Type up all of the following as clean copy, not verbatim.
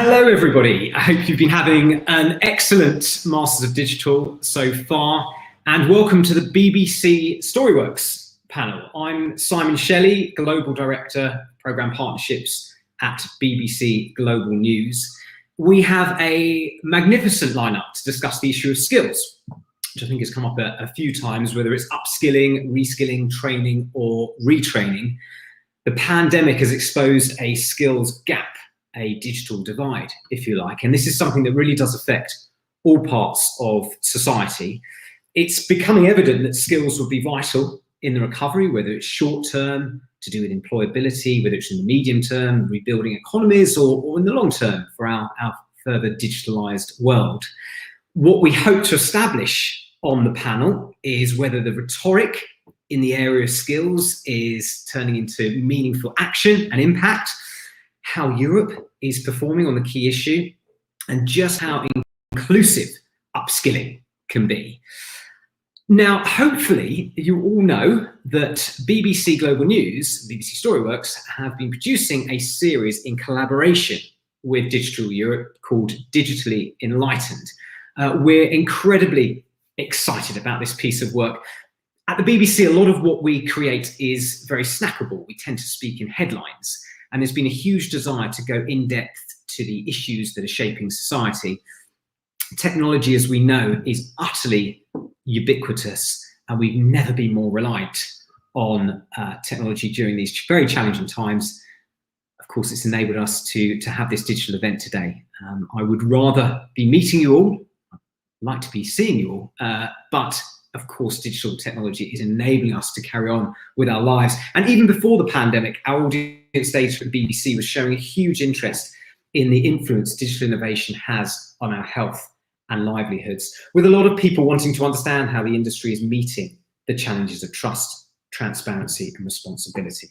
Hello, everybody. I hope you've been having an excellent Masters of Digital so far, and welcome to the BBC StoryWorks panel. I'm Simon Shelley, Global Director, Programme Partnerships at BBC Global News. We have a magnificent lineup to discuss the issue of skills, which I think has come up a few times, whether it's upskilling, reskilling, training, or retraining. The pandemic has exposed a skills gap, a digital divide, if you like, and this is something that really does affect all parts of society. It's becoming evident that skills will be vital in the recovery, whether it's short term to do with employability, whether it's in the medium term, rebuilding economies, or in the long term for our further digitalized world. What we hope to establish on the panel is whether the rhetoric in the area of skills is turning into meaningful action and impact, how Europe is performing on the key issue, and just how inclusive upskilling can be. Now, hopefully, you all know that BBC Global News, BBC StoryWorks, have been producing a series in collaboration with Digital Europe called Digitally Enlightened. We're incredibly excited about this piece of work. At the BBC, a lot of what we create is very snackable. We tend to speak in headlines. And there's been a huge desire to go in depth to the issues that are shaping society. Technology, as we know, is utterly ubiquitous, and we've never been more reliant on technology during these very challenging times. Of course, it's enabled us to have this digital event today. I would rather be meeting you all, I'd like to be seeing you all, but of course, digital technology is enabling us to carry on with our lives. And even before the pandemic, our audience data at the BBC was showing a huge interest in the influence digital innovation has on our health and livelihoods, with a lot of people wanting to understand how the industry is meeting the challenges of trust, transparency, and responsibility.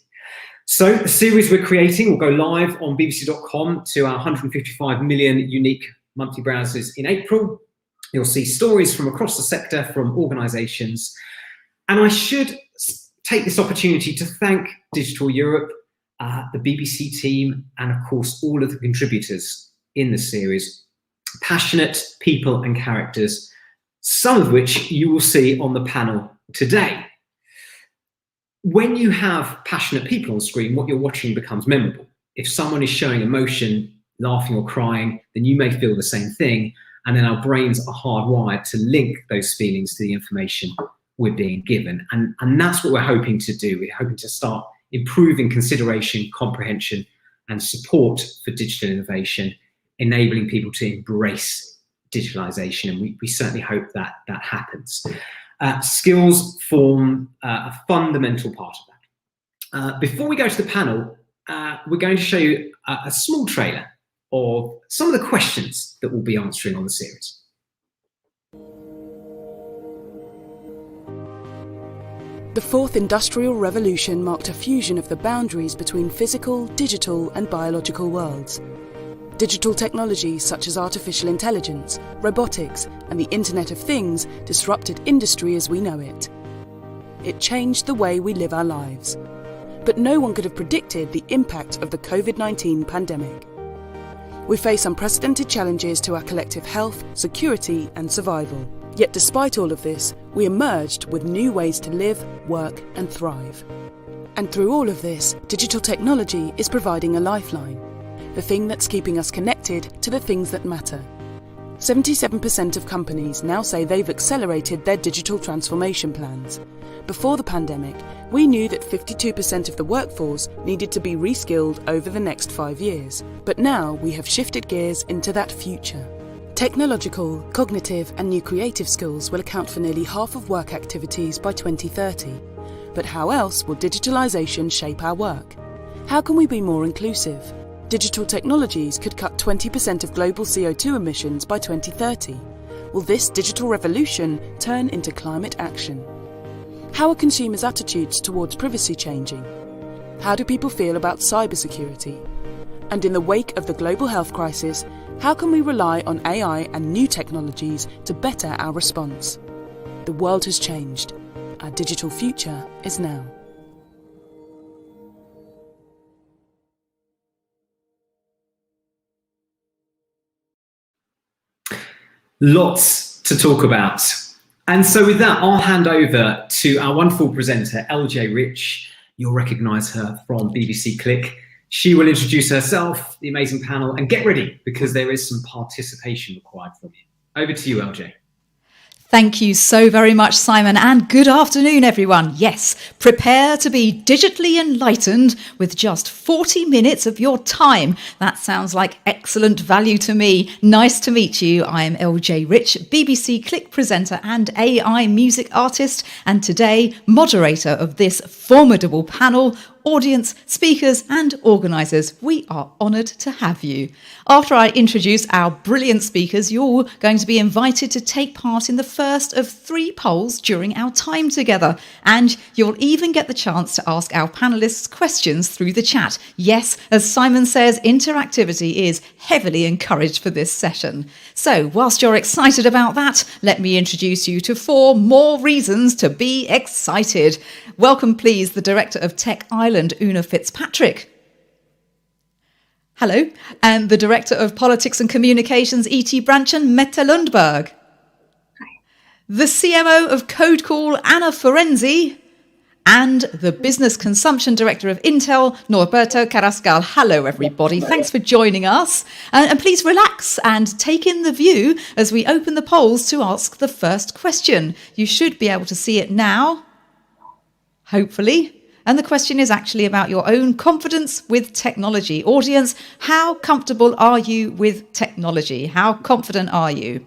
So the series we're creating will go live on bbc.com to our 155 million unique monthly browsers in April. You'll see stories from across the sector, from organisations. And I should take this opportunity to thank Digital Europe, the BBC team, and of course, all of the contributors in the series. Passionate people and characters, some of which you will see on the panel today. When you have passionate people on screen, what you're watching becomes memorable. If someone is showing emotion, laughing or crying, then you may feel the same thing. And then our brains are hardwired to link those feelings to the information we're being given. And that's what we're hoping to do. We're hoping to start improving consideration, comprehension, and support for digital innovation, enabling people to embrace digitalization. And we certainly hope that that happens. Skills form a fundamental part of that. Before we go to the panel, we're going to show you a small trailer of some of the questions that we'll be answering on the series. The fourth industrial revolution marked a fusion of the boundaries between physical, digital, and biological worlds. Digital technologies such as artificial intelligence, robotics, and the Internet of Things disrupted industry as we know it. It changed the way we live our lives. But no one could have predicted the impact of the COVID-19 pandemic. We face unprecedented challenges to our collective health, security, and survival. Yet despite all of this, we emerged with new ways to live, work, and thrive. And through all of this, digital technology is providing a lifeline, the thing that's keeping us connected to the things that matter. 77% of companies now say they've accelerated their digital transformation plans. Before the pandemic, we knew that 52% of the workforce needed to be reskilled over the next 5 years. But now we have shifted gears into that future. Technological, cognitive, and new creative skills will account for nearly half of work activities by 2030. But how else will digitalization shape our work? How can we be more inclusive? Digital technologies could cut 20% of global CO2 emissions by 2030. Will this digital revolution turn into climate action? How are consumers' attitudes towards privacy changing? How do people feel about cybersecurity? And in the wake of the global health crisis, how can we rely on AI and new technologies to better our response? The world has changed. Our digital future is now. Lots to talk about. And so with that, I'll hand over to our wonderful presenter, LJ Rich. You'll recognise her from BBC Click. She will introduce herself, the amazing panel, and get ready because there is some participation required from you. Over to you, LJ. Thank you so very much, Simon, and good afternoon, everyone. Yes, prepare to be digitally enlightened with just 40 minutes of your time. That sounds like excellent value to me. Nice to meet you. I'm LJ Rich, BBC Click presenter and AI music artist, and today moderator of this formidable panel. Audience, speakers and organisers, we are honoured to have you. After I introduce our brilliant speakers, you're going to be invited to take part in the first of 3 polls during our time together. And you'll even get the chance to ask our panellists questions through the chat. Yes, as Simon says, interactivity is heavily encouraged for this session. So whilst you're excited about that, let me introduce you to 4 more reasons to be excited. Welcome, please, the Director of Tech Ireland, Una Fitzpatrick. Hello. And the Director of Politics and Communications, E.T. Branchen, Mette Lundberg. Hi. The CMO of Code Call, Anna Forenzi. And the Business Consumption Director of Intel, Norberto Carrascal. Hello, everybody. Thanks for joining us. And please relax and take in the view as we open the polls to ask the first question. You should be able to see it now. Hopefully. And the question is actually about your own confidence with technology. Audience, how comfortable are you with technology? How confident are you?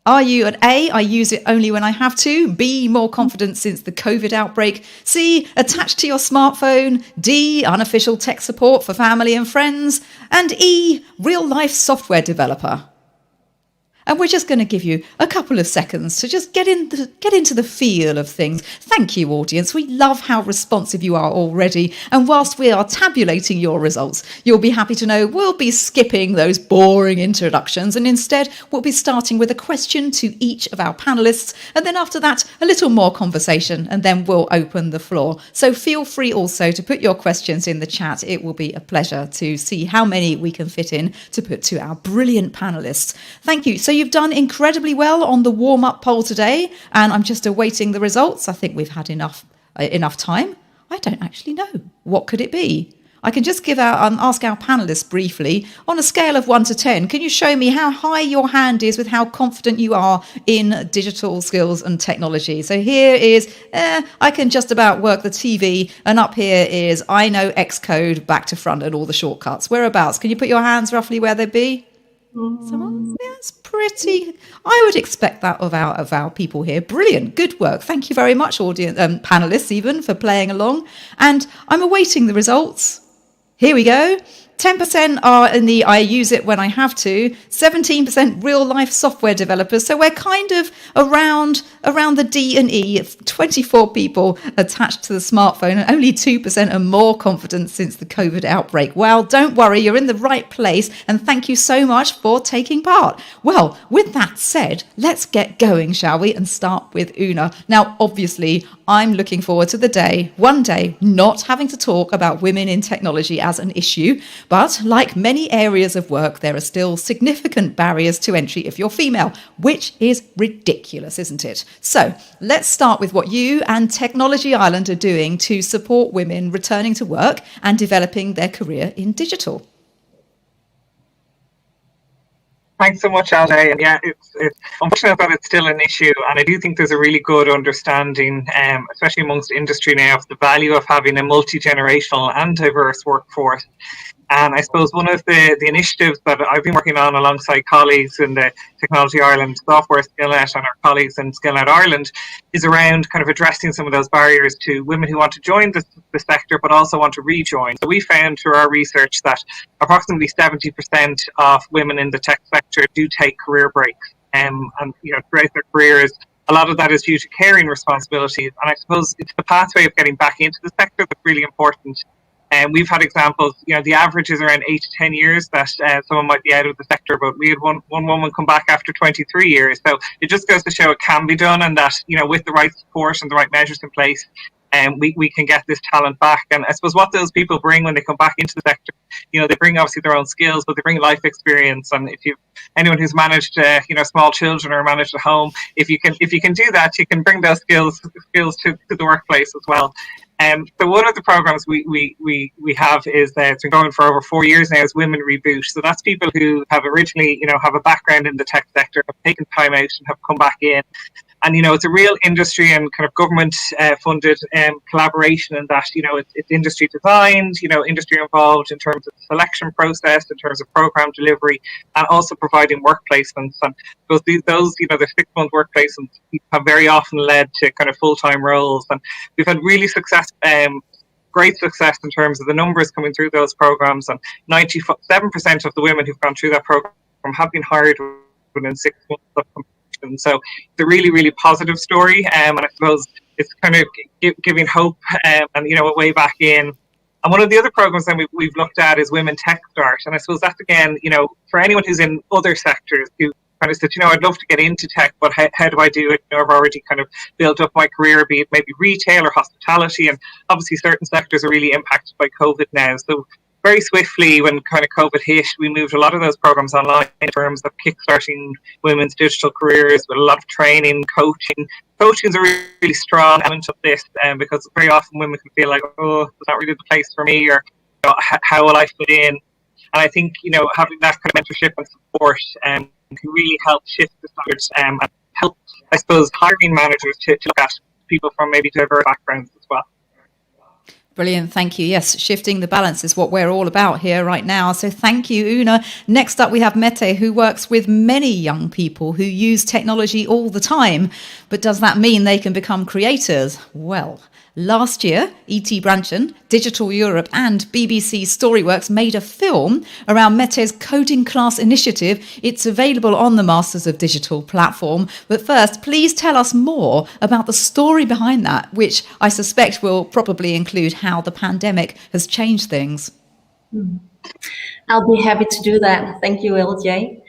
Are you at A, I use it only when I have to? B, more confident since the COVID outbreak? C, attached to your smartphone? D, unofficial tech support for family and friends? And E, real-life software developer? And we're just going to give you a couple of seconds to just get into the feel of things. Thank you, audience. We love how responsive you are already. And whilst we are tabulating your results, you'll be happy to know we'll be skipping those boring introductions. And instead, we'll be starting with a question to each of our panellists. And then after that, a little more conversation. And then we'll open the floor. So feel free also to put your questions in the chat. It will be a pleasure to see how many we can fit in to put to our brilliant panellists. Thank you. So you've done incredibly well on the warm-up poll today, and I'm just awaiting the results. I think we've had enough time. I don't actually know. What could it be? I can just ask our panellists briefly, on a scale of 1 to 10, can you show me how high your hand is with how confident you are in digital skills and technology? So here is, I can just about work the TV, and up here is, I know Xcode back to front and all the shortcuts. Whereabouts? Can you put your hands roughly where they'd be? Someone? That's pretty. I would expect that of our people here. Brilliant, good work. Thank you very much, audience, panelists, even for playing along. And I'm awaiting the results. Here we go. 10% are in the I use it when I have to, 17% real life software developers. So we're kind of around the D and E of 24 people attached to the smartphone, and only 2% are more confident since the COVID outbreak. Well, don't worry, you're in the right place, and thank you so much for taking part. Well, with that said, let's get going, shall we? And start with Una. Now, obviously, I'm looking forward to the day, one day, not having to talk about women in technology as an issue. But like many areas of work, there are still significant barriers to entry if you're female, which is ridiculous, isn't it? So let's start with what you and Technology Ireland are doing to support women returning to work and developing their career in digital. Thanks so much, LJ. And yeah, it's unfortunate that it's still an issue, and I do think there's a really good understanding, especially amongst industry now, of the value of having a multi-generational and diverse workforce. And I suppose one of the initiatives that I've been working on alongside colleagues in the Technology Ireland software SkillNet and our colleagues in SkillNet Ireland is around kind of addressing some of those barriers to women who want to join the sector but also want to rejoin. So we found through our research that approximately 70% of women in the tech sector do take career breaks. And throughout their careers, a lot of that is due to caring responsibilities. And I suppose it's the pathway of getting back into the sector that's really important. And we've had examples, the average is around 8 to 10 years that someone might be out of the sector, but we had one woman come back after 23 years. So it just goes to show it can be done, and that, with the right support and the right measures in place, we can get this talent back. And I suppose what those people bring when they come back into the sector, they bring obviously their own skills, but they bring life experience. And if anyone who's managed small children or managed a home, if you can do that, you can bring those skills to the workplace as well. So one of the programs we have is it's been going for over 4 years now, is Women Reboot. So that's people who have originally have a background in the tech sector, have taken time out and have come back in. And it's a real industry and kind of government funded collaboration in that it's industry designed, industry involved in terms of the selection process, in terms of program delivery, and also providing work placements. And those the 6-month work placements have very often led to kind of full-time roles. And we've had really great success in terms of the numbers coming through those programs. And 97% of the women who've gone through that program have been hired within 6 months of completion. So it's a really, really positive story, and I suppose it's kind of giving hope and a way back in. And one of the other programs that we've looked at is Women Tech Start, and I suppose that's again, for anyone who's in other sectors who kind of said, I'd love to get into tech, but how do I do it? I've already kind of built up my career, be it maybe retail or hospitality, and obviously certain sectors are really impacted by COVID now. So very swiftly, when kind of COVID hit, we moved a lot of those programs online in terms of kickstarting women's digital careers with a lot of training, coaching. Coaching is a really strong element of this, because very often women can feel like, oh, it's not really the place for me, or how will I fit in? And I think having that kind of mentorship and support can really help shift the standards and help, I suppose, hiring managers to look at people from maybe diverse backgrounds as well. Brilliant. Thank you. Yes, shifting the balance is what we're all about here right now. So thank you, Una. Next up, we have Mette, who works with many young people who use technology all the time. But does that mean they can become creators? Well, last year, E.T. Branchen, Digital Europe and BBC StoryWorks made a film around Mette's coding class initiative. It's available on the Masters of Digital platform. But first, please tell us more about the story behind that, which I suspect will probably include how the pandemic has changed things. I'll be happy to do that. Thank you, LJ.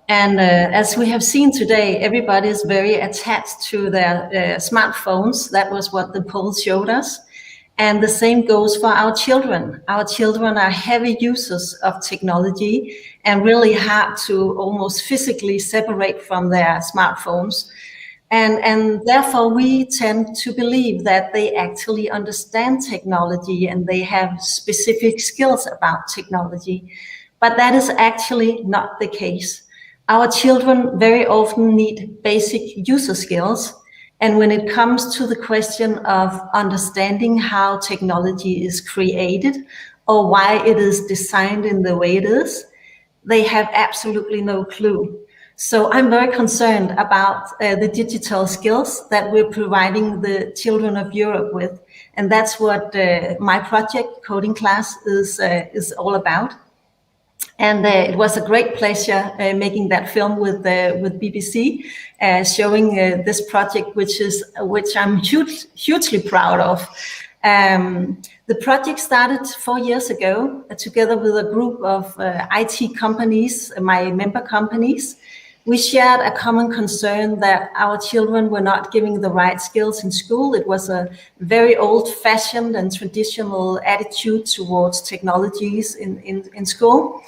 And as we have seen today, everybody is very attached to their smartphones. That was what the poll showed us. And the same goes for our children. Our children are heavy users of technology and really hard to almost physically separate from their smartphones. And therefore, we tend to believe that they actually understand technology and they have specific skills about technology. But that is actually not the case. Our children very often need basic user skills. And when it comes to the question of understanding how technology is created or why it is designed in the way it is, they have absolutely no clue. So I'm very concerned about the digital skills that we're providing the children of Europe with. And that's what my project, Coding Class, is all about. And it was a great pleasure making that film with BBC, showing this project, which I'm hugely proud of. The project started 4 years ago together with a group of IT companies, my member companies. We shared a common concern that our children were not given the right skills in school. It was a very old-fashioned and traditional attitude towards technologies in school.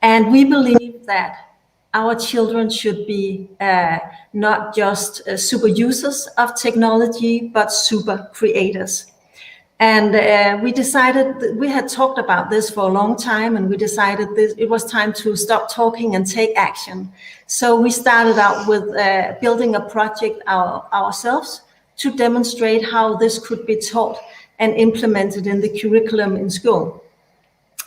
And we believe that our children should be not just super users of technology, but super creators. And we decided, we had talked about this for a long time, and we decided it was time to stop talking and take action. So we started out with building a project ourselves to demonstrate how this could be taught and implemented in the curriculum in school.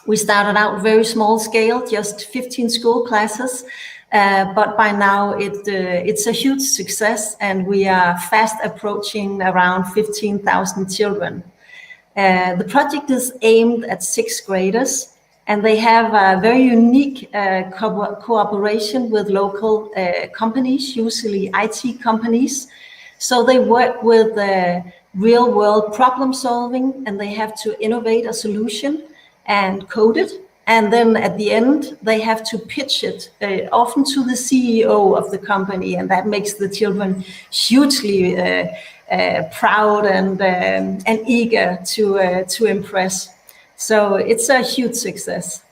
We started out very small scale, just 15 school classes, but by now it's a huge success, and we are fast approaching around 15,000 children. The project is aimed at 6th graders, and they have a very unique cooperation with local companies, usually IT companies. So they work with real world problem solving, and they have to innovate a solution and code it. And then at the end, they have to pitch it often to the CEO of the company. And that makes the children hugely proud and eager to impress. So it's a huge success.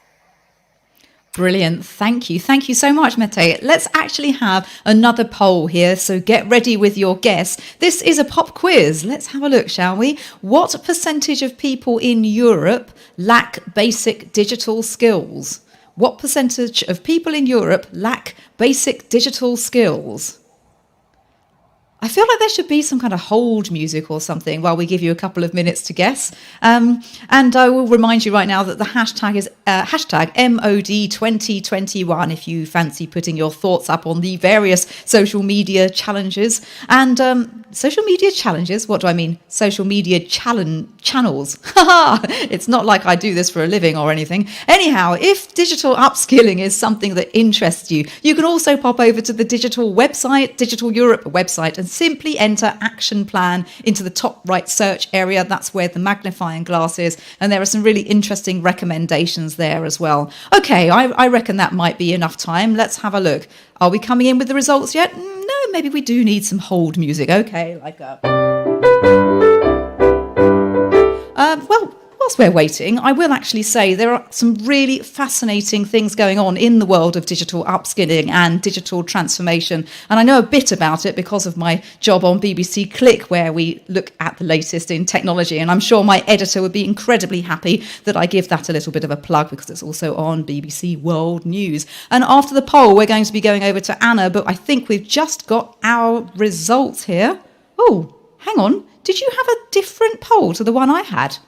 Brilliant. Thank you. Thank you so much, Mette. Let's actually have another poll here. So get ready with your guess. This is a pop quiz. Let's have a look, shall we? What percentage of people in Europe lack basic digital skills? What percentage of people in Europe lack basic digital skills? I feel like there should be some kind of hold music or something while we give you a couple of minutes to guess. And I will remind you right now that the hashtag is hashtag MOD2021 if you fancy putting your thoughts up on the various social media challenges. And social media challenges? What do I mean? Social media channels. It's not like I do this for a living or anything. Anyhow, if digital upskilling is something that interests you, you can also pop over to the digital website, Digital Europe website, and simply enter action plan into the top right search area. That's where the magnifying glass is. And there are some really interesting recommendations there as well. Okay, I reckon that might be enough time. Let's have a look. Are we coming in with the results yet? No, maybe we do need some hold music. Okay, like a... well, whilst we're waiting, I will actually say there are some really fascinating things going on in the world of digital upskilling and digital transformation. And I know a bit about it because of my job on BBC Click, where we look at the latest in technology. And I'm sure my editor would be incredibly happy that I give that a little bit of a plug because it's also on BBC World News. And after the poll, we're going to be going over to Anna, but I think we've just got our results here. Oh, hang on. Did you have a different poll to the one I had?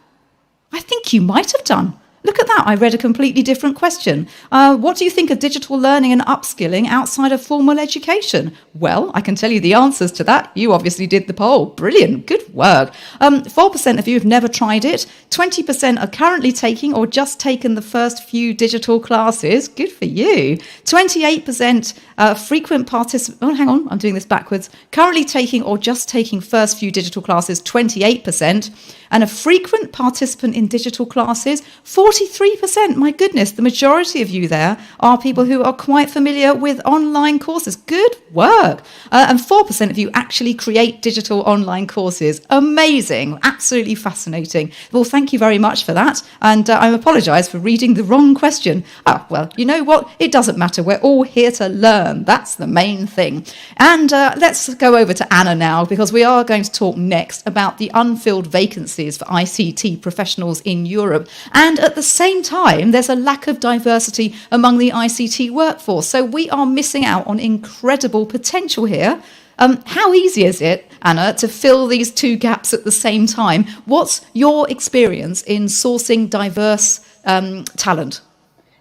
I think you might have done. Look at that. I read a completely different question. What do you think of digital learning and upskilling outside of formal education? Well, I can tell you the answers to that. You obviously did the poll. Brilliant. Good work. 4% of you have never tried it. 20% are currently taking or just taken the first few digital classes. Good for you. 28% frequent participant. Oh, hang on. I'm doing this backwards. Currently taking or just taking first few digital classes, 28%. And a frequent participant in digital classes, 43%. My goodness, the majority of you there are people who are quite familiar with online courses. Good work. And 4% of you actually create digital online courses. Amazing. Absolutely fascinating. Well, thank you very much for that. And I apologise for reading the wrong question. Oh, well, you know what? It doesn't matter. We're all here to learn. That's the main thing. And let's go over to Anna now, because we are going to talk next about the unfilled vacancies for ICT professionals in Europe. And at the same time, there's a lack of diversity among the ICT workforce. So we are missing out on incredible potential here. How easy is it, Anna, to fill these two gaps at the same time? What's your experience in sourcing diverse talent?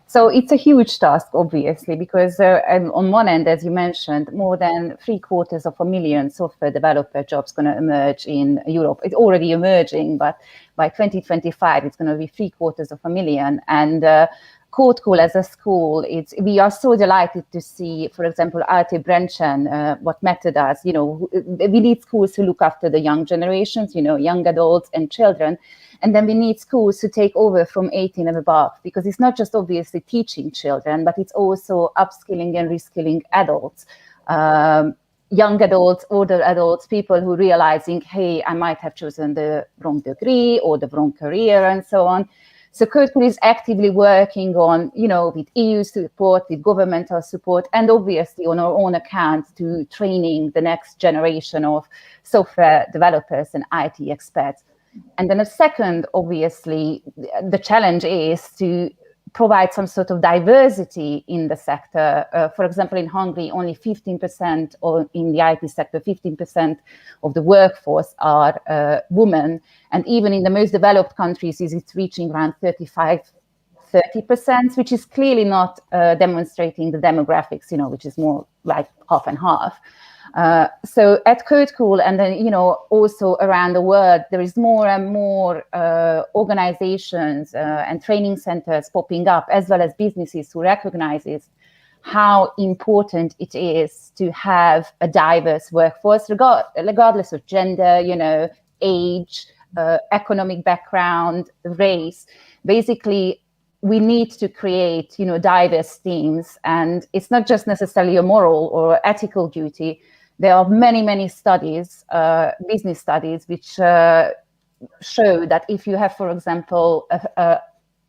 So it's a huge task, obviously, because on one end, as you mentioned, more than 750,000 software developer jobs going to emerge in Europe. It's already emerging, but by 2025, it's going to be 750,000. And Code School as a school, we are so delighted to see, for example, Arte Branchen, what Mette does. You know, we need schools to look after the young generations, you know, young adults and children. And then we need schools to take over from 18 and above, because it's not just obviously teaching children, but it's also upskilling and reskilling adults, young adults, older adults, people who are realizing, hey, I might have chosen the wrong degree or the wrong career and so on. So Code School is actively working on, you know, with EU support, with governmental support, and obviously on our own account to training the next generation of software developers and IT experts. And then a second, obviously, the challenge is to provide some sort of diversity in the sector. For example, in Hungary, only 15%, or in the IT sector, 15% of the workforce are women. And even in the most developed countries, it's reaching around 30%, which is clearly not demonstrating the demographics, you know, which is more like half and half. So at Code School, and then, you know, also around the world, there is more and more organizations and training centers popping up, as well as businesses who recognizes how important it is to have a diverse workforce, regardless of gender, you know, age, economic background, race. Basically, we need to create, you know, diverse teams, and it's not just necessarily a moral or ethical duty. There are many studies, business studies, which show that if you have, for example,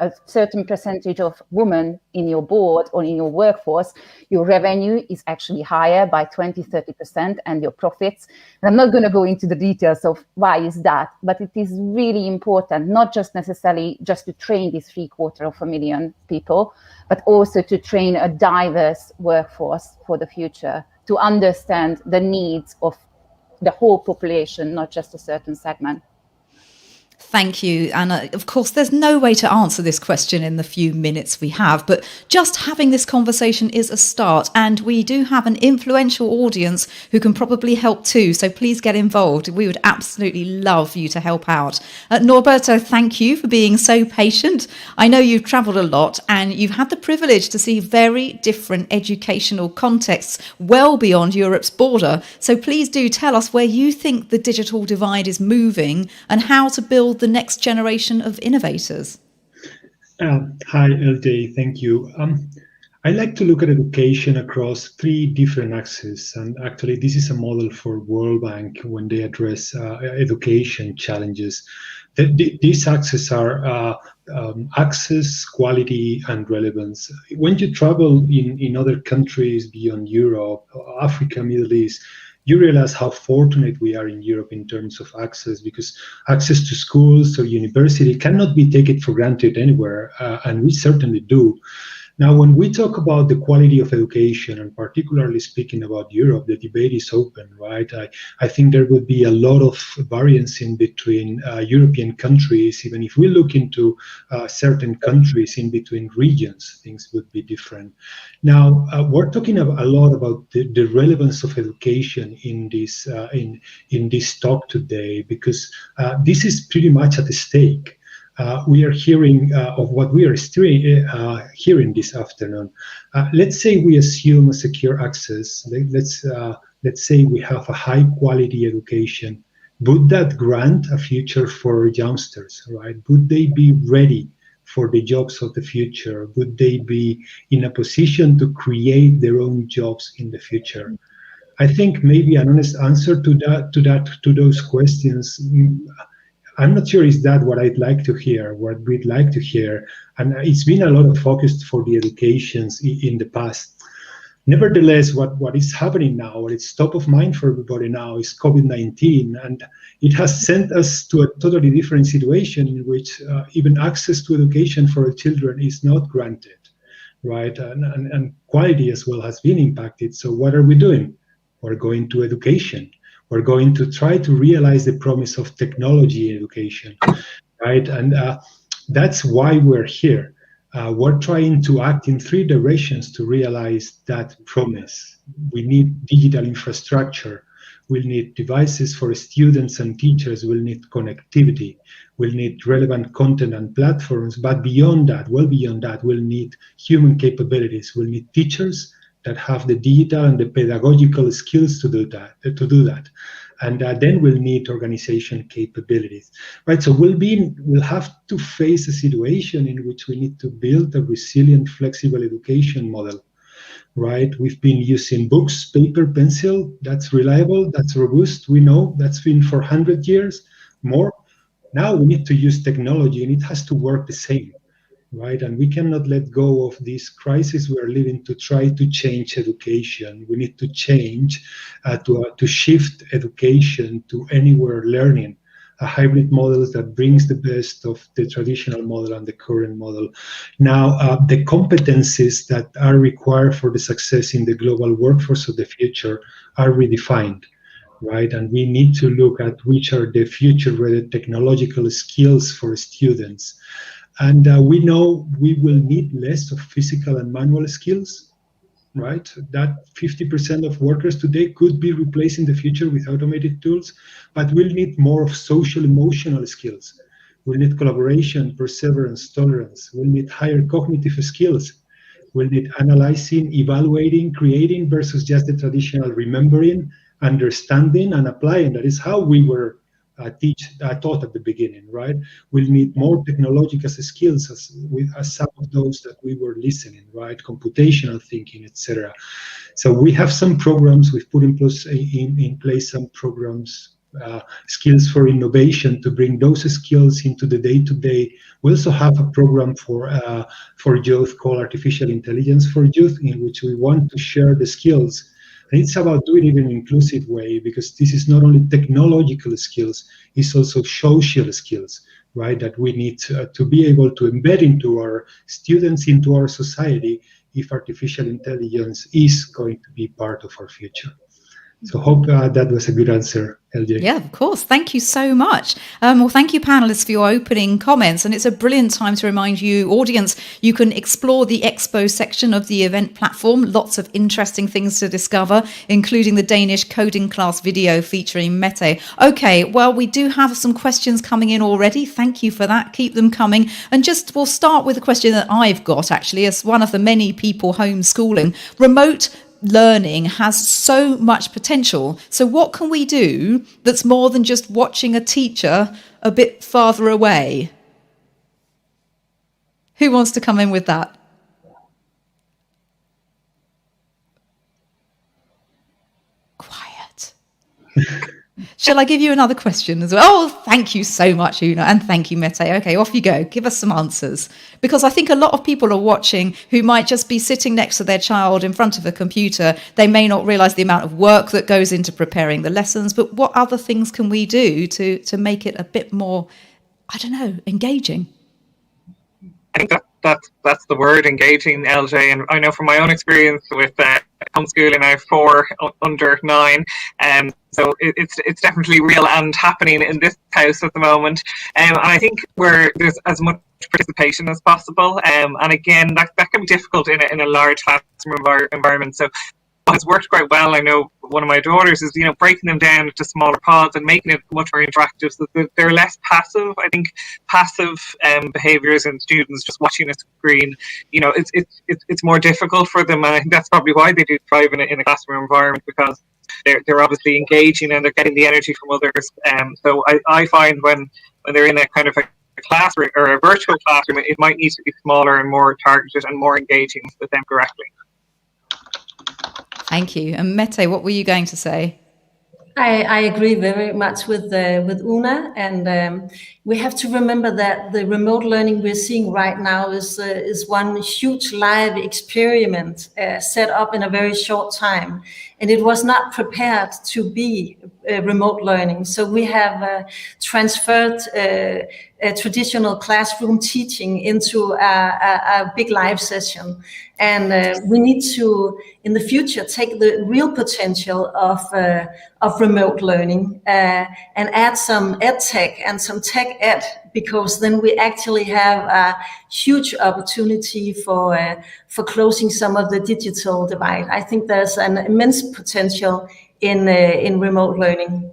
a certain percentage of women in your board or in your workforce, your revenue is actually higher by 20-30%, and your profits. And I'm not going to go into the details of why is that, but it is really important, not just necessarily just to train these 750,000 people, but also to train a diverse workforce for the future, to understand the needs of the whole population, not just a certain segment. Thank you, Anna. Of course, there's no way to answer this question in the few minutes we have, but just having this conversation is a start, and we do have an influential audience who can probably help too, so please get involved. We would absolutely love you to help out. Norberto, thank you for being so patient. I know you've travelled a lot and you've had the privilege to see very different educational contexts well beyond Europe's border, so please do tell us where you think the digital divide is moving and how to build the next generation of innovators. Hi, LJ. Thank you. I like to look at education across 3 different axes, and actually this is a model for World Bank when they address education challenges. These axes are access, quality, and relevance. When you travel in other countries beyond Europe, Africa, Middle East, you realize how fortunate we are in Europe in terms of access, because access to schools or university cannot be taken for granted anywhere, and we certainly do. Now, when we talk about the quality of education, and particularly speaking about Europe, the debate is open, right? I think there would be a lot of variance in between European countries. Even if we look into certain countries in between regions, things would be different. Now, we're talking a lot about the relevance of education in this talk today, because this is pretty much at stake. We are hearing of what we are hearing this afternoon. Let's say we assume a secure access. Let's say we have a high quality education. Would that grant a future for youngsters, right? Would they be ready for the jobs of the future? Would they be in a position to create their own jobs in the future? I think maybe an honest answer to those questions, I'm not sure is that what I'd like to hear, what we'd like to hear. And it's been a lot of focus for the educations in the past. Nevertheless, what is happening now, what is top of mind for everybody now, is COVID-19. And it has sent us to a totally different situation in which even access to education for our children is not granted, right? And quality as well has been impacted. So what are we doing? We're going to education. We're going to try to realize the promise of technology in education, right? And that's why we're here. We're trying to act in 3 directions to realize that promise. We need digital infrastructure. We'll need devices for students and teachers. We'll need connectivity. We'll need relevant content and platforms. But beyond that, well beyond that, we'll need human capabilities. We'll need teachers that have the digital and the pedagogical skills to do that. And then we'll need organization capabilities, right? So we'll have to face a situation in which we need to build a resilient, flexible education model, right? We've been using books, paper, pencil. That's reliable, that's robust. We know that's been for 100 years more. Now we need to use technology, and it has to work the same, right? And we cannot let go of this crisis we are living to try to change education. We need to change, to shift education to anywhere learning, a hybrid model that brings the best of the traditional model and the current model. Now, the competencies that are required for the success in the global workforce of the future are redefined, right? And we need to look at which are the future-ready technological skills for students. And we know we will need less of physical and manual skills, right? That 50% of workers today could be replaced in the future with automated tools, but we'll need more of social emotional skills. We'll need collaboration, perseverance, tolerance. We'll need higher cognitive skills. We'll need analyzing, evaluating, creating versus just the traditional remembering, understanding, and applying. That is how we were taught at the beginning, right? We'll need more technological as some of those that we were listening, right? Computational thinking, etc. So we have some programs. We've put in place some programs, skills for innovation, to bring those skills into the day-to-day. We also have a program for youth called Artificial Intelligence for Youth, in which we want to share the skills. And it's about doing it in an inclusive way, because this is not only technological skills, it's also social skills, right? That we need to be able to embed into our students, into our society, if artificial intelligence is going to be part of our future. So hope that was a good answer, LJ. Yeah, of course. Thank you so much. Well, thank you, panelists, for your opening comments. And it's a brilliant time to remind you, audience, you can explore the Expo section of the event platform. Lots of interesting things to discover, including the Danish coding class video featuring Mette. Okay, well, we do have some questions coming in already. Thank you for that. Keep them coming. And we'll start with a question that I've got, actually, as one of the many people homeschooling. Remote learning has so much potential. So what can we do that's more than just watching a teacher a bit farther away? Who wants to come in with that? Quiet. Shall I give you another question as well? Oh, thank you so much, Una, and thank you, Mette. Okay, off you go. Give us some answers. Because I think a lot of people are watching who might just be sitting next to their child in front of a computer. They may not realise the amount of work that goes into preparing the lessons, but what other things can we do to make it a bit more, I don't know, engaging? I think that's the word, engaging, LJ. And I know from my own experience with homeschooling, I have 4 under 9, so it's definitely real and happening in this house at the moment. And I think where there's as much participation as possible, and again that can be difficult in a large classroom environment. So what has worked quite well, I know one of my daughters, is breaking them down into smaller pods and making it much more interactive, so that they're less passive. I think passive behaviours in students just watching a screen, it's more difficult for them, and I think that's probably why they do thrive in a classroom environment, because they're obviously engaging and they're getting the energy from others. So I find when they're in a kind of a classroom or a virtual classroom, it might need to be smaller and more targeted and more engaging with them directly. Thank you. And Mette, what were you going to say? I agree very much with Una, and we have to remember that the remote learning we're seeing right now is one huge live experiment set up in a very short time, and it was not prepared to be remote learning. So we have transferred traditional classroom teaching into a big live session. And we need to, in the future, take the real potential of remote learning and add some ed tech and some tech ed, because then we actually have a huge opportunity for closing some of the digital divide. I think there's an immense potential in remote learning.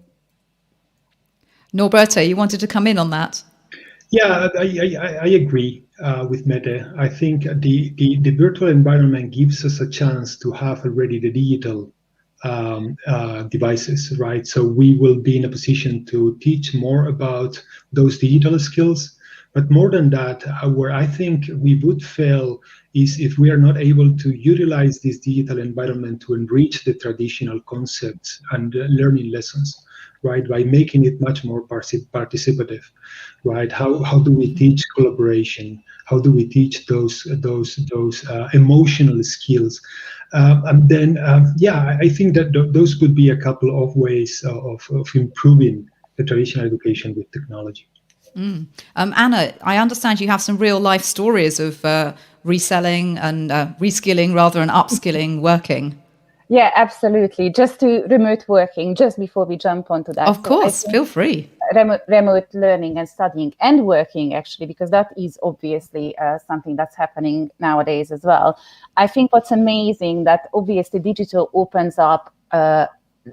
Norberto, you wanted to come in on that? Yeah, I agree with Mette. I think the virtual environment gives us a chance to have already the digital devices, right? So we will be in a position to teach more about those digital skills. But more than that, where I think we would fail is if we are not able to utilize this digital environment to enrich the traditional concepts and learning lessons, right? By making it much more participative, right? How do we teach collaboration? How do we teach those emotional skills? And then, I think that those could be a couple of ways of improving the traditional education with technology. Anna, I understand you have some real life stories of reselling and reskilling rather than upskilling working. Yeah, absolutely. Just to remote working, just before we jump onto that. Of course, feel free. Remote learning and studying and working, actually, because that is obviously something that's happening nowadays as well. I think what's amazing that obviously digital opens up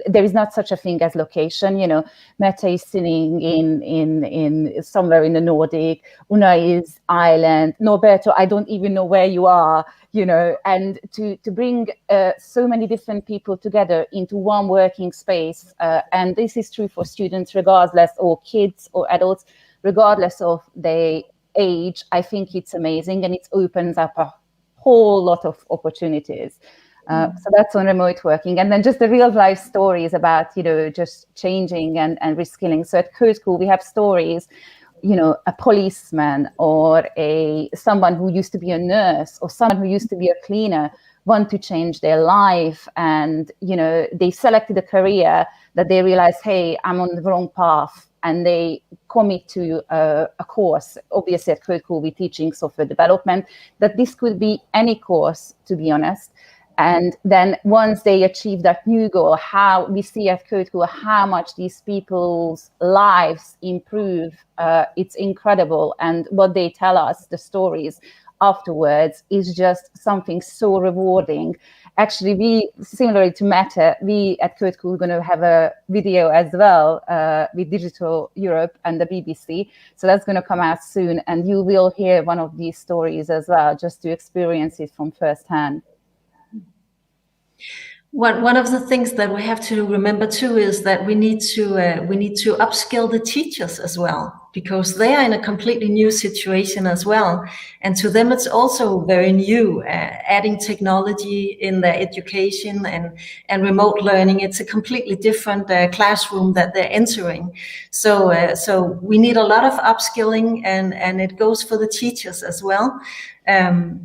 there is not such a thing as location. You know, Mette is sitting in somewhere in the Nordic, Una is Ireland, Norberto, I don't even know where you are, you know, and to bring so many different people together into one working space, and this is true for students regardless, or kids or adults, regardless of their age. I think it's amazing, and it opens up a whole lot of opportunities. So that's on remote working. And then just the real life stories about, you know, just changing and reskilling. So at Code School, we have stories, you know, a policeman or someone who used to be a nurse or someone who used to be a cleaner want to change their life. And, you know, they selected a career that they realize, hey, I'm on the wrong path. And they commit to a course. Obviously at Code School, we're teaching software development, that this could be any course, to be honest. And then once they achieve that new goal, how we see at Code School how much these people's lives improve, it's incredible. And what they tell us, the stories afterwards, is just something so rewarding. Actually, we, similarly to Mette, we at Code School are going to have a video as well with Digital Europe and the BBC. So that's going to come out soon. And you will hear one of these stories as well, just to experience it from firsthand. One of the things that we have to remember too is that we need to upskill the teachers as well, because they are in a completely new situation as well, and to them it's also very new, adding technology in their education and remote learning. It's a completely different classroom that they're entering. So we need a lot of upskilling, and it goes for the teachers as well.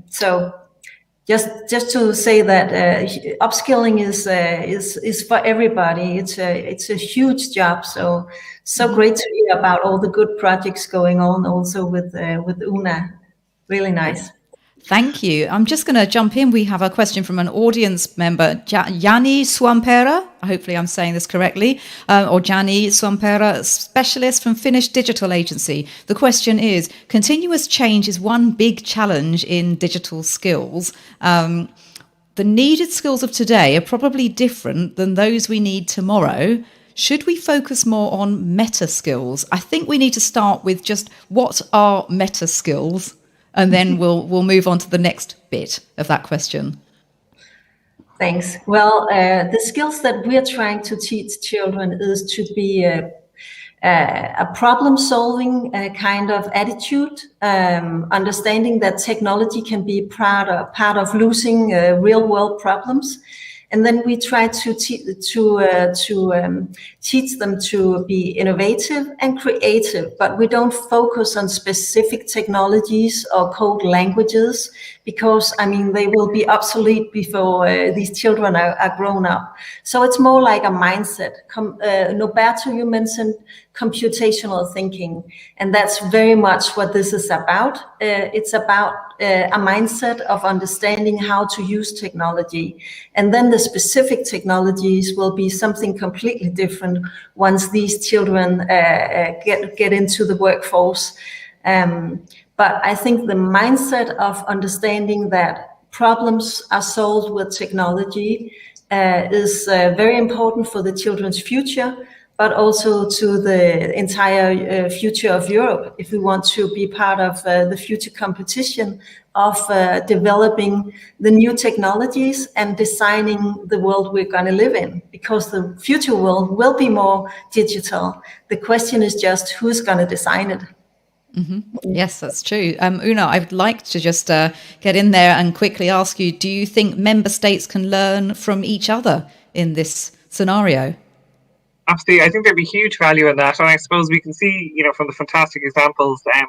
So. Just to say that upskilling is for everybody. It's a huge job. So great to hear about all the good projects going on also with Una. Really nice. Thank you. I'm just going to jump in. We have a question from an audience member, Jani Swampera. Hopefully I'm saying this correctly. Or Jani Swampera, specialist from Finnish digital agency. The question is, continuous change is one big challenge in digital skills. The needed skills of today are probably different than those we need tomorrow. Should we focus more on meta skills? I think we need to start with just what are meta skills? And then we'll move on to the next bit of that question. Thanks. Well, the skills that we're trying to teach children is to be a problem-solving kind of attitude, understanding that technology can be part of losing real-world problems. And then we try to teach them to be innovative and creative, but we don't focus on specific technologies or code languages, because, I mean, they will be obsolete before these children are grown up. So it's more like a mindset. Norberto, you mentioned computational thinking, and that's very much what this is about. It's about a mindset of understanding how to use technology, and then the specific technologies will be something completely different once these children get into the workforce. But I think the mindset of understanding that problems are solved with technology is very important for the children's future, but also to the entire future of Europe, if we want to be part of the future competition of developing the new technologies and designing the world we're going to live in, because the future world will be more digital. The question is just who's going to design it. Mm-hmm. Yes, that's true. Una, I'd like to just get in there and quickly ask you, do you think member states can learn from each other in this scenario? Absolutely. I think there'd be huge value in that. And I suppose we can see, you know, from the fantastic examples that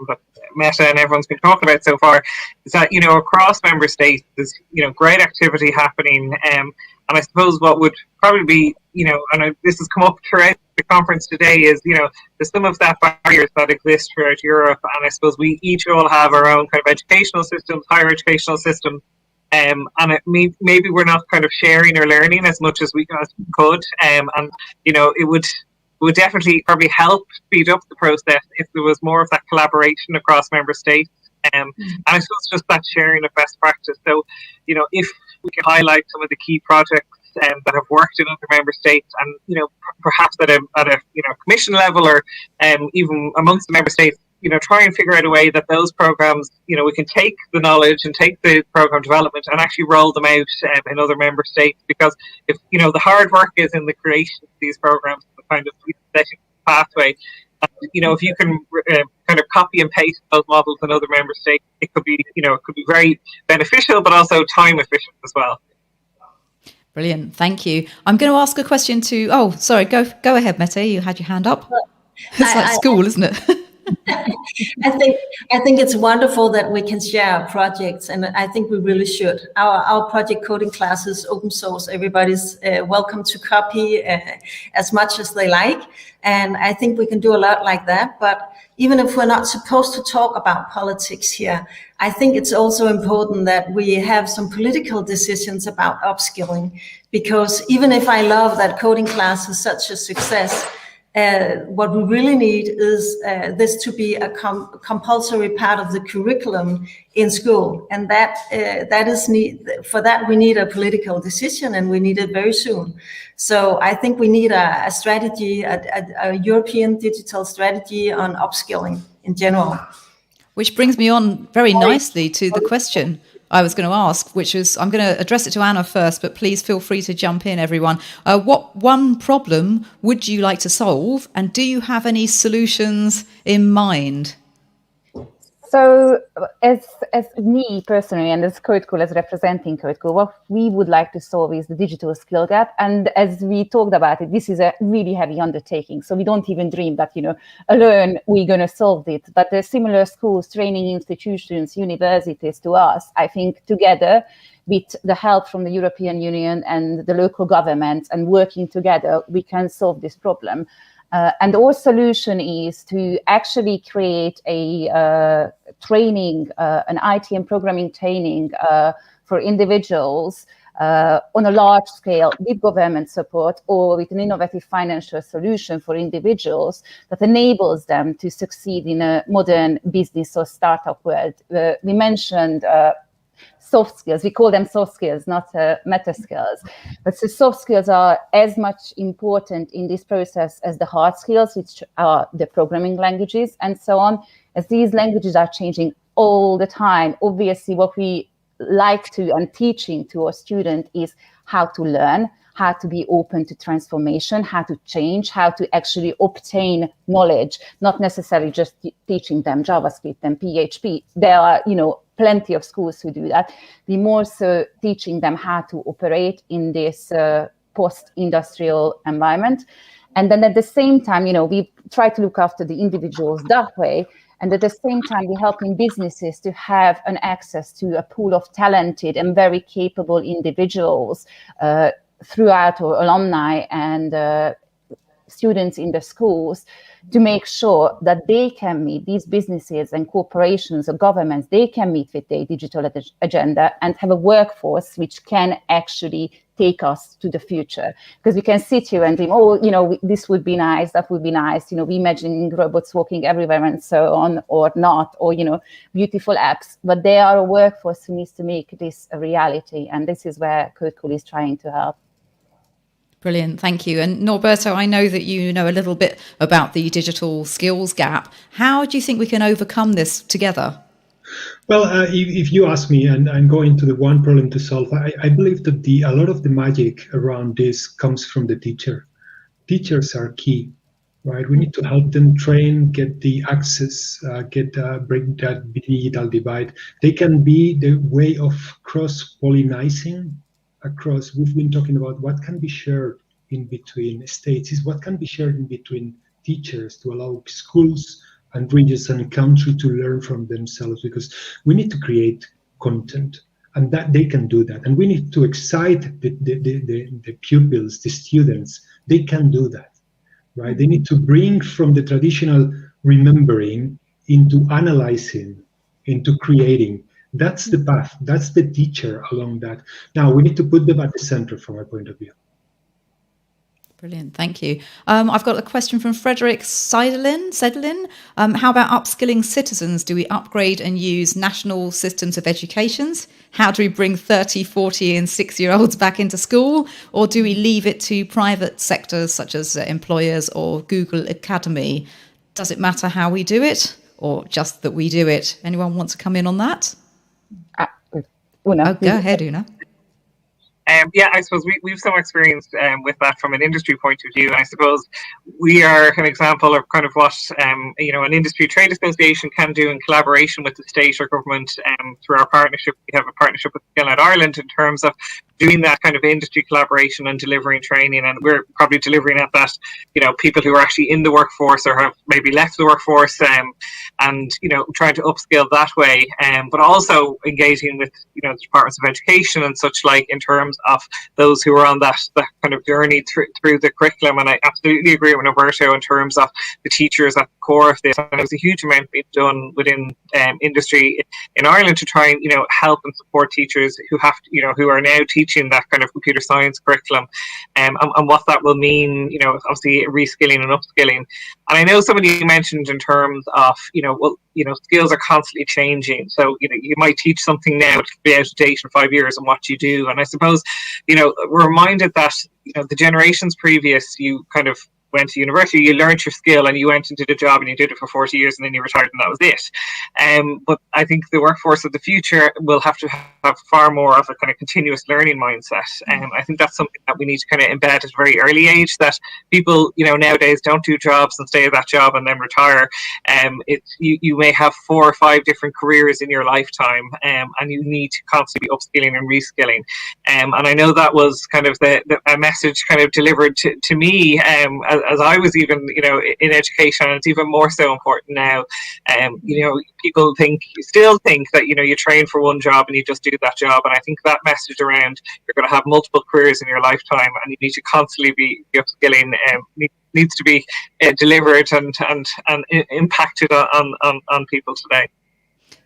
Mette and everyone's been talking about so far, is that, you know, across member states, there's, you know, great activity happening. And I suppose what would probably be, you know, and this has come up throughout the conference today, is, you know, there's some of that barriers that exist throughout Europe. And I suppose we each all have our own kind of educational systems, higher educational systems. And maybe we're not kind of sharing or learning as much as we could. And, you know, it would definitely probably help speed up the process if there was more of that collaboration across member states. And I suppose just that sharing of best practice. So, you know, if we can highlight some of the key projects that have worked in other member states, and perhaps at a commission level, or even amongst the member states, try and figure out a way that those programs, we can take the knowledge and take the program development and actually roll them out in other member states. Because if the hard work is in the creation of these programs, the kind of setting pathway. If you can kind of copy and paste those models in other member states, it could be very beneficial, but also time efficient as well. Brilliant, thank you. I'm going to ask a question to. Oh, sorry, go ahead, Mette. You had your hand up. It's like school, isn't it? I think it's wonderful that we can share our projects, and I think we really should. Our project coding class is open source. Everybody's welcome to copy as much as they like, and I think we can do a lot like that. But even if we're not supposed to talk about politics here, I think it's also important that we have some political decisions about upskilling, because even if I love that coding class is such a success, what we really need is this to be a compulsory part of the curriculum in school, and that is for that we need a political decision, and we need it very soon. So I think we need a strategy, a European digital strategy on upskilling in general. Which brings me on very nicely to the question I was going to ask, which is, I'm going to address it to Anna first, but please feel free to jump in, everyone. What one problem would you like to solve, and do you have any solutions in mind? So as me personally, and as CodeCool, as representing CodeCool, what we would like to solve is the digital skill gap. And as we talked about it, this is a really heavy undertaking. So we don't even dream that, alone we're going to solve it. But the similar schools, training institutions, universities to us, I think together with the help from the European Union and the local governments and working together, we can solve this problem. And our solution is to actually create a training, an IT and programming training for individuals on a large scale with government support, or with an innovative financial solution for individuals that enables them to succeed in a modern business or startup world. We mentioned soft skills. We call them soft skills, not meta skills. But the soft skills are as much important in this process as the hard skills, which are the programming languages and so on, as these languages are changing all the time. Obviously, what we like to and teaching to our students is how to learn, how to be open to transformation, how to change, how to actually obtain knowledge, not necessarily just teaching them JavaScript and PHP. There are, plenty of schools who do that. We're more so teaching them how to operate in this post-industrial environment. And then at the same time, we try to look after the individuals that way. And at the same time, we're helping businesses to have an access to a pool of talented and very capable individuals throughout our alumni and students in the schools, to make sure that they can meet, these businesses and corporations or governments, they can meet with their digital agenda and have a workforce which can actually take us to the future. Because we can sit here and dream, this would be nice, that would be nice, we imagining robots walking everywhere and so on, or not, or, beautiful apps. But there are a workforce who needs to make this a reality. And this is where CodeCool is trying to help. Brilliant, thank you. And Norberto, I know that you know a little bit about the digital skills gap. How do you think we can overcome this together? Well, if you ask me, and I'm going to the one problem to solve, I believe that a lot of the magic around this comes from the teacher. Teachers are key, right? We need to help them train, get the access, break that digital divide. They can be the way of cross-pollinizing across. We've been talking about what can be shared in between states, is what can be shared in between teachers to allow schools and regions and country to learn from themselves, because we need to create content, and that they can do that. And we need to excite the pupils, the students. They can do that, right? They need to bring from the traditional remembering into analyzing, into creating. That's the path. That's the teacher along that. Now, we need to put them at the center from my point of view. Brilliant, thank you. I've got a question from Frederick Sedelin. How about upskilling citizens? Do we upgrade and use national systems of educations? How do we bring 30, 40 and 6-year-olds back into school? Or do we leave it to private sectors such as employers or Google Academy? Does it matter how we do it or just that we do it? Anyone want to come in on that? Una, go ahead, Una. I suppose we've some experience with that from an industry point of view. I suppose we are an example of kind of what an industry trade association can do in collaboration with the state or government through our partnership. We have a partnership with Skill Ireland in terms of doing that kind of industry collaboration and delivering training, and we're probably delivering at that, people who are actually in the workforce or have maybe left the workforce, and trying to upskill that way, but also engaging with the departments of education and such like in terms of those who are on that kind of journey through the curriculum. And I absolutely agree with Roberto in terms of the teachers at the core of this, and there's a huge amount being done within industry in Ireland to try and help and support teachers who have to, who are now teaching that kind of computer science curriculum, and what that will mean, obviously reskilling and upskilling. And I know somebody mentioned in terms of skills are constantly changing, so you might teach something now to be out of date in 5 years, and what you do. And I suppose we're reminded that the generations previous, you kind of went to university, you learned your skill and you went and did a job and you did it for 40 years and then you retired and that was it. But I think the workforce of the future will have to have far more of a kind of continuous learning mindset. I think that's something that we need to kind of embed at a very early age, that people, nowadays don't do jobs and stay at that job and then retire. You may have 4 or 5 different careers in your lifetime, and you need to constantly be upskilling and reskilling. And I know that was kind of a message kind of delivered to me as I was even, in education, and it's even more so important now. People still think that, you train for one job and you just do that job. And I think that message around you're going to have multiple careers in your lifetime and you need to constantly be upskilling needs to be delivered and impacted on people today.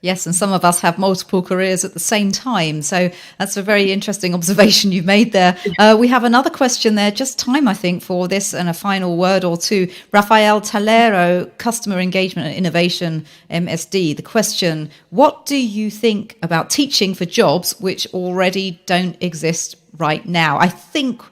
Yes, and some of us have multiple careers at the same time. So that's a very interesting observation you've made there. We have another question there, just time, I think, for this, and a final word or two. Rafael Talero, Customer Engagement and Innovation, MSD. The question, what do you think about teaching for jobs which already don't exist right now? I think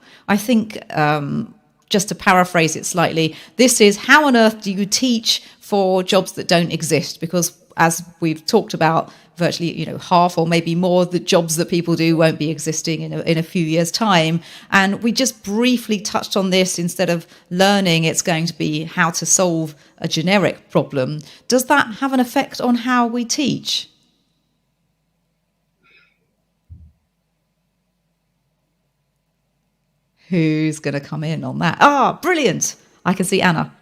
just to paraphrase it slightly, this is, how on earth do you teach for jobs that don't exist? Because as we've talked about, virtually, half or maybe more the jobs that people do won't be existing in a few years' time. And we just briefly touched on this. Instead of learning, it's going to be how to solve a generic problem. Does that have an effect on how we teach? Who's going to come in on that? Brilliant. I can see Anna.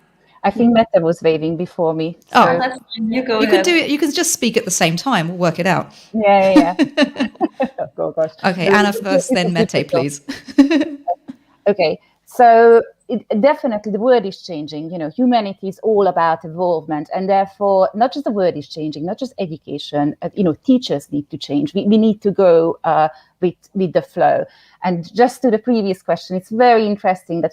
I think Meta was waving before me. So. Oh, that's fine. You go ahead. Can do it. You can just speak at the same time. We'll work it out. Yeah. Oh, gosh. Okay, Anna first, then Mete, please. Okay, so definitely the word is changing. Humanity is all about evolvement, and therefore not just the word is changing, not just education. Teachers need to change. We need to go with the flow. And just to the previous question, it's very interesting that,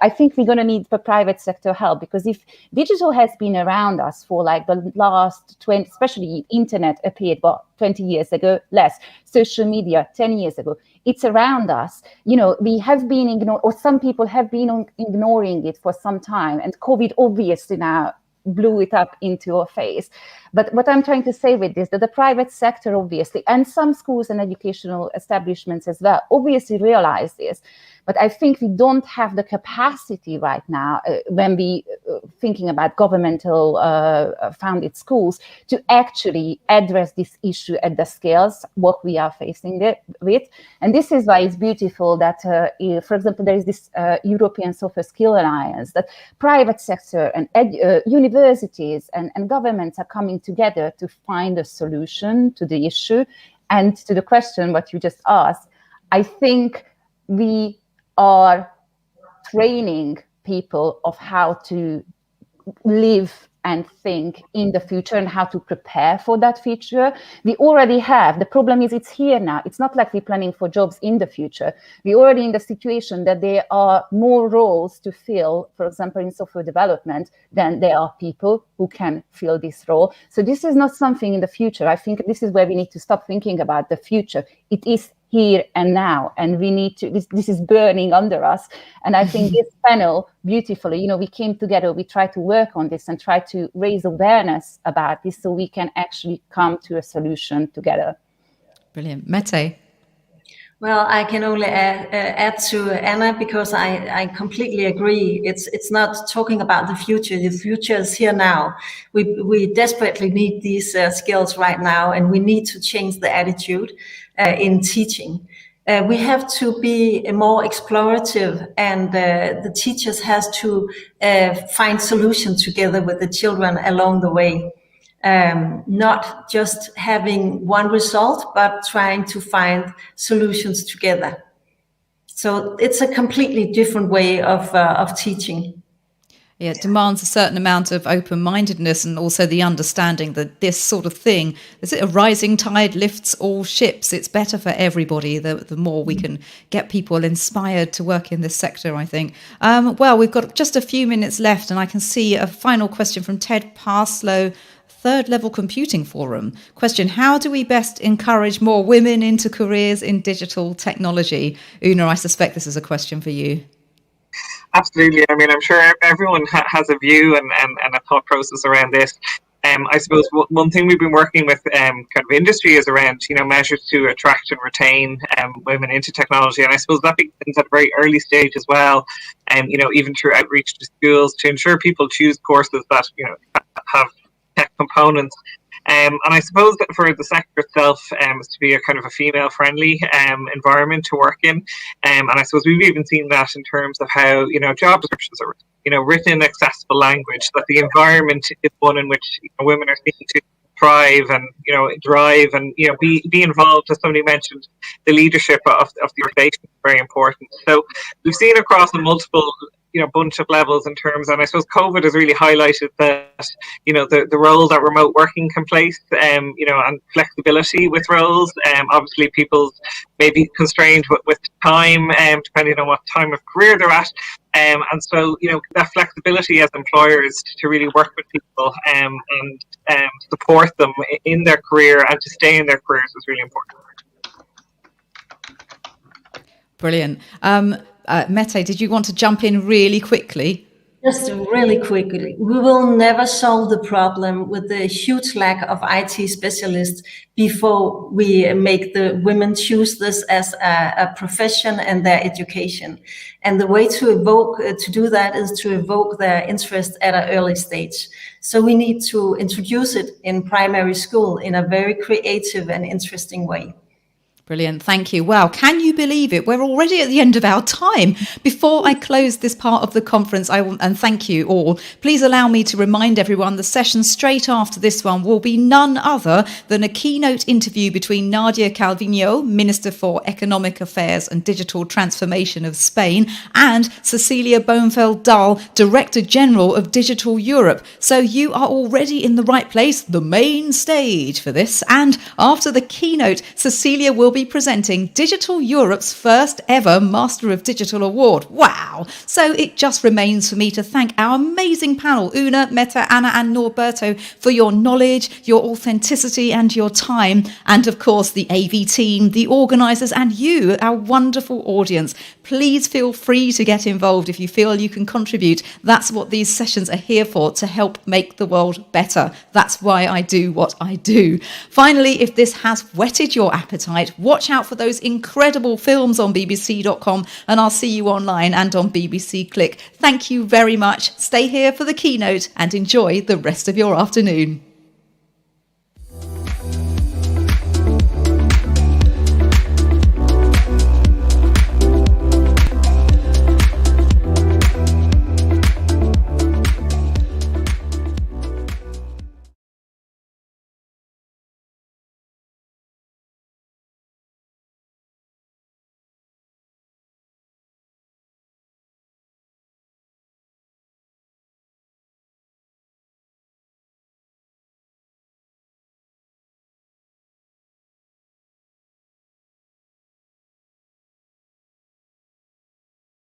I think we're going to need the private sector help, because if digital has been around us for like the last 20, especially internet appeared, 20 years ago, less, social media 10 years ago, it's around us. We have been ignored, or some people have been ignoring it for some time. And COVID obviously now blew it up into our face. But what I'm trying to say with this, that the private sector obviously, and some schools and educational establishments as well, obviously realize this. But I think we don't have the capacity right now, when we thinking about governmental founded schools, to actually address this issue at the scales what we are facing with. And this is why it's beautiful that, for example, there is this European Software Skill Alliance, that private sector and universities and governments are coming together to find a solution to the issue. And to the question what you just asked, I think we are training people of how to live and think in the future and how to prepare for that future. We already have. The problem is it's here now. It's not like we're planning for jobs in the future. We're already in the situation that there are more roles to fill, for example, in software development, than there are people who can fill this role. So this is not something in the future. I think this is where we need to stop thinking about the future. It is here and now, and we need to, this is burning under us. And I think this panel beautifully, we came together, we tried to work on this and try to raise awareness about this so we can actually come to a solution together. Brilliant. Mette? Well, I can only add to Anna, because I completely agree. It's not talking about the future. The future is here now. We desperately need these skills right now, and we need to change the attitude in teaching. We have to be more explorative, and the teachers has to find solutions together with the children along the way. Not just having one result, but trying to find solutions together. So it's a completely different way of teaching. Yeah, it demands a certain amount of open-mindedness and also the understanding that this sort of thing, is it a rising tide lifts all ships? It's better for everybody the more we can get people inspired to work in this sector, I think. Well, we've got just a few minutes left, and I can see a final question from Ted Parslow, Third Level Computing Forum. Question: how do we best encourage more women into careers in digital technology? Una, I suspect this is a question for you. Absolutely. I mean, I'm sure everyone has a view and a thought process around this. I suppose one thing we've been working with kind of industry is around, measures to attract and retain women into technology. And I suppose that begins at a very early stage as well. Even through outreach to schools to ensure people choose courses that, have tech components. And I suppose that for the sector itself, is to be a kind of a female-friendly environment to work in. And I suppose we've even seen that in terms of how, job descriptions are, written in accessible language, that the environment is one in which women are seeking to thrive and, drive and, be involved. As somebody mentioned, the leadership of the organization is very important. So we've seen across a multiple bunch of levels in terms, and I suppose COVID has really highlighted that, the role that remote working can play, and flexibility with roles. Obviously people may be constrained with time, depending on what time of career they're at. And so, that flexibility as employers to really work with people and support them in their career and to stay in their careers is really important. Brilliant. Mette, did you want to jump in really quickly? Just really quickly, we will never solve the problem with the huge lack of IT specialists before we make the women choose this as a profession and their education. And the way to do that is to evoke their interest at an early stage. So we need to introduce it in primary school in a very creative and interesting way. Brilliant. Thank you. Wow. Can you believe it? We're already at the end of our time. Before I close this part of the conference, and thank you all, please allow me to remind everyone the session straight after this one will be none other than a keynote interview between Nadia Calviño, Minister for Economic Affairs and Digital Transformation of Spain, and Cecilia Boonveld-Dahl, Director General of Digital Europe. So you are already in the right place, the main stage for this. And after the keynote, Cecilia will be presenting Digital Europe's first ever Master of Digital Award. Wow! So it just remains for me to thank our amazing panel, Una, Mette, Anna and Norberto, for your knowledge, your authenticity and your time. And of course, the AV team, the organisers and you, our wonderful audience. Please feel free to get involved if you feel you can contribute. That's what these sessions are here for, to help make the world better. That's why I do what I do. Finally, if this has whetted your appetite, watch out for those incredible films on bbc.com, and I'll see you online and on BBC Click. Thank you very much. Stay here for the keynote and enjoy the rest of your afternoon.